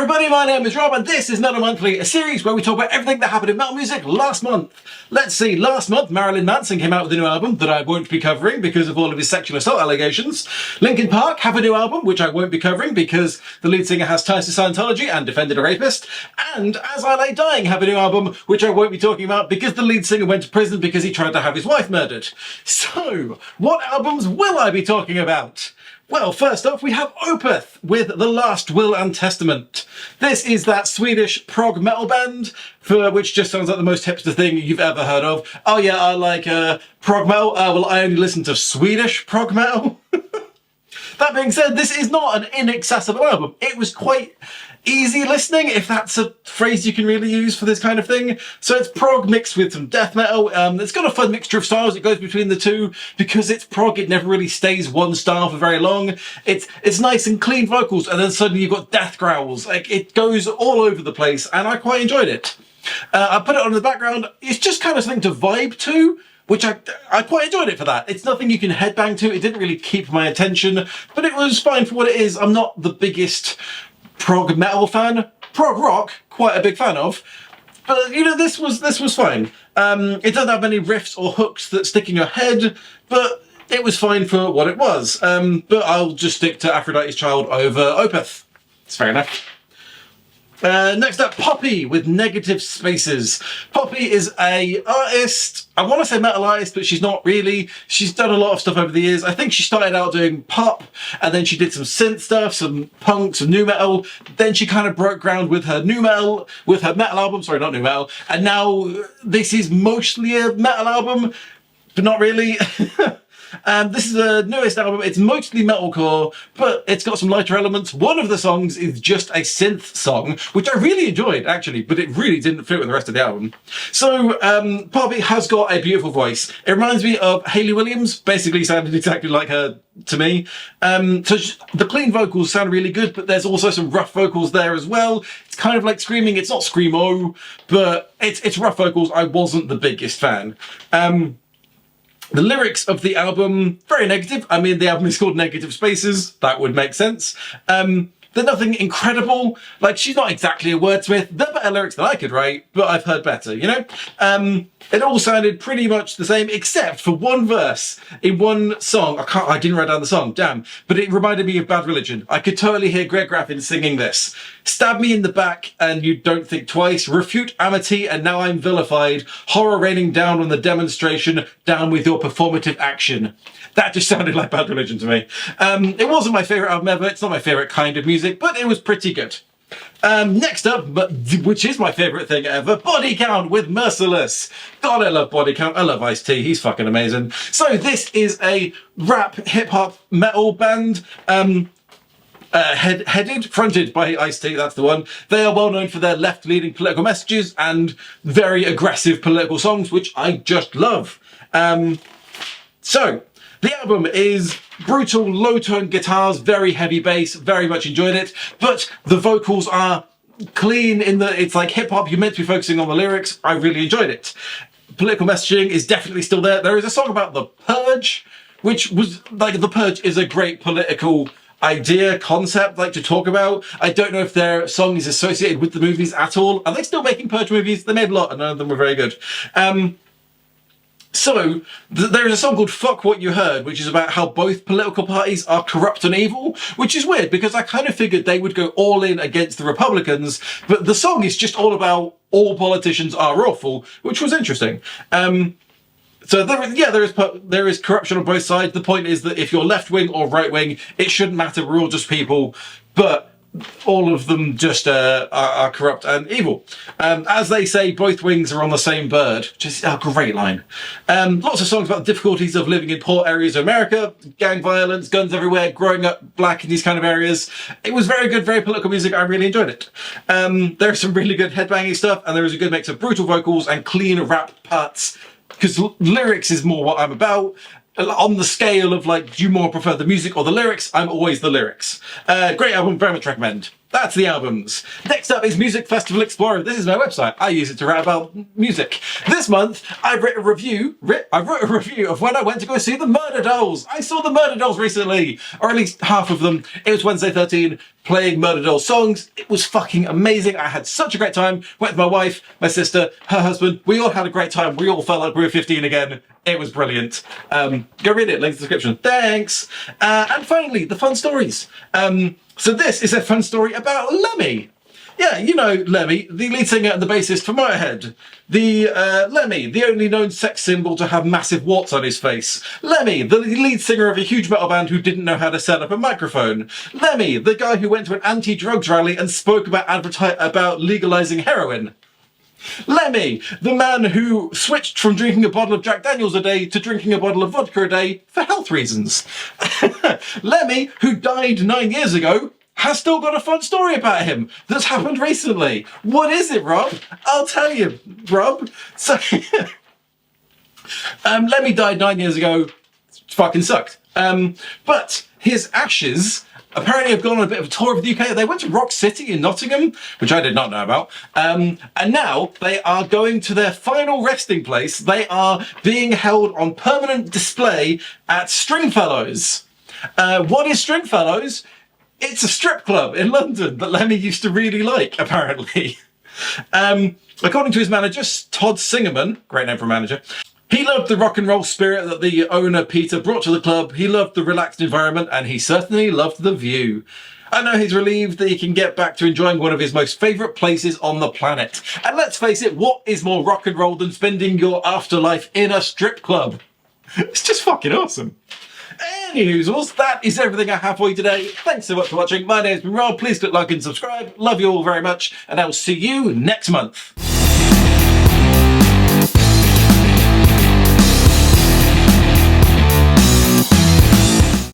everybody, my name is Rob and this is Metal Monthly, a series where we talk about everything that happened in metal music last month. Let's see, last month Marilyn Manson came out with a new album that I won't be covering because of all of his sexual assault allegations. Linkin Park have a new album which I won't be covering because the lead singer has ties to Scientology and defended a rapist. And As I Lay Dying have a new album which I won't be talking about because the lead singer went to prison because he tried to have his wife murdered. So, what albums will I be talking about? Well, first off, we have Opeth with The Last Will and Testament. This is that Swedish prog metal band, for which just sounds like the most hipster thing you've ever heard of. Oh yeah, I like prog metal. Well, I only listen to Swedish prog metal. That being said, this is not an inaccessible album. It was quite easy listening, if that's a phrase you can really use for this kind of thing. So it's prog mixed with some death metal. It's got a fun mixture of styles. It goes between the two. Because it's prog, it never really stays one style for very long. It's nice and clean vocals, and then suddenly you've got death growls. Like, it goes all over the place, and I quite enjoyed it. I put it on in the background. It's just kind of something to vibe to, which I quite enjoyed it for that. It's nothing you can headbang to. It didn't really keep my attention, but it was fine for what it is. I'm not the biggest prog metal fan. Prog rock, quite a big fan of. But, you know, this was fine. It doesn't have many riffs or hooks that stick in your head, but it was fine for what it was. But I'll just stick to Aphrodite's Child over Opeth. It's fair enough. Next up, Poppy with Negative Spaces. Poppy is a artist, I want to say metal artist, but she's not really. She's done a lot of stuff over the years. I think she started out doing pop, and then she did some synth stuff, some punk, some new metal. Then she kind of broke ground with her metal album, sorry, not new metal. And now this is mostly a metal album, but not really. This is the newest album. It's mostly metalcore, but it's got some lighter elements. One of the songs is just a synth song, which I really enjoyed, actually, but it really didn't fit with the rest of the album. So, Poppy has got a beautiful voice. It reminds me of Hayley Williams, basically sounded exactly like her to me. The clean vocals sound really good, but there's also some rough vocals there as well. It's kind of like screaming. It's not screamo, but it's rough vocals. I wasn't the biggest fan. The lyrics of the album, very negative. I mean, the album is called Negative Spaces. That would make sense. They're nothing incredible. Like, she's not exactly a wordsmith. They're better lyrics than I could write, but I've heard better, you know? It all sounded pretty much the same, except for one verse in one song. I didn't write down the song, damn. But it reminded me of Bad Religion. I could totally hear Greg Graffin singing this. Stab me in the back and you don't think twice. Refute amity and now I'm vilified. Horror raining down on the demonstration. Down with your performative action. That just sounded like Bad Religion to me. It wasn't my favourite album ever. It's not my favourite kind of music, but it was pretty good. Next up, which is my favourite thing ever, Body Count with Merciless. God, I love Body Count. I love Ice-T. He's fucking amazing. So this is a rap hip-hop metal band. Fronted by Ice-T, that's the one. They are well known for their left-leaning political messages and very aggressive political songs, which I just love. So, the album is brutal, low-toned guitars, very heavy bass, very much enjoyed it, but the vocals are clean it's like hip-hop, you're meant to be focusing on the lyrics. I really enjoyed it. Political messaging is definitely still there. There is a song about the Purge, which was, like, the Purge is a great political idea, concept, like, to talk about. I don't know if their song is associated with the movies at all. Are they still making Purge movies? They made a lot and none of them were very good. So, there is a song called Fuck What You Heard, which is about how both political parties are corrupt and evil, which is weird because I kind of figured they would go all in against the Republicans, but the song is just all about all politicians are awful, which was interesting. So there is corruption on both sides. The point is that if you're left wing or right wing, it shouldn't matter. We're all just people, but all of them just are corrupt and evil. As they say, both wings are on the same bird, which is a great line. Lots of songs about the difficulties of living in poor areas of America, gang violence, guns everywhere, growing up black in these kind of areas. It was very good, very political music. I really enjoyed it. There's some really good headbanging stuff, and there is a good mix of brutal vocals and clean rap parts, because lyrics is more what I'm about. On the scale of, like, do you more prefer the music or the lyrics? I'm always the lyrics. Great album, very much recommend. That's the albums. Next up is Music Festival Explorer. This is my website. I use it to write about music. This month, I wrote a review of when I went to go see the Murder Dolls. I saw the Murder Dolls recently, or at least half of them. It was Wednesday 13. playing Murder Doll songs. It was fucking amazing. I had such a great time. Went with my wife, my sister, her husband. We all had a great time. We all felt like we were 15 again. It was brilliant. Go read it, link in the description. Thanks. And finally, the fun stories. So this is a fun story about Lemmy. Yeah, you know Lemmy, the lead singer and the bassist for Motorhead. Lemmy, the only known sex symbol to have massive warts on his face. Lemmy, the lead singer of a huge metal band who didn't know how to set up a microphone. Lemmy, the guy who went to an anti-drugs rally and spoke about legalizing heroin. Lemmy, the man who switched from drinking a bottle of Jack Daniels a day to drinking a bottle of vodka a day for health reasons. Lemmy, who died 9 years ago, has still got a fun story about him that's happened recently. What is it, Rob? I'll tell you, Rob. So, Lemmy died 9 years ago. It fucking sucked. But his ashes apparently have gone on a bit of a tour of the UK. They went to Rock City in Nottingham, which I did not know about. And now they are going to their final resting place. They are being held on permanent display at Stringfellows. What is Stringfellows? It's a strip club in London that Lemmy used to really like, apparently. According to his manager, Todd Singerman, great name for a manager, he loved the rock and roll spirit that the owner, Peter, brought to the club. He loved the relaxed environment, and he certainly loved the view. I know he's relieved that he can get back to enjoying one of his most favourite places on the planet. And let's face it, what is more rock and roll than spending your afterlife in a strip club? It's just fucking awesome. Anyhoozles, that is everything I have for you today. Thanks so much for watching. My name's been Rob. Please click like and subscribe. Love you all very much, and I will see you next month.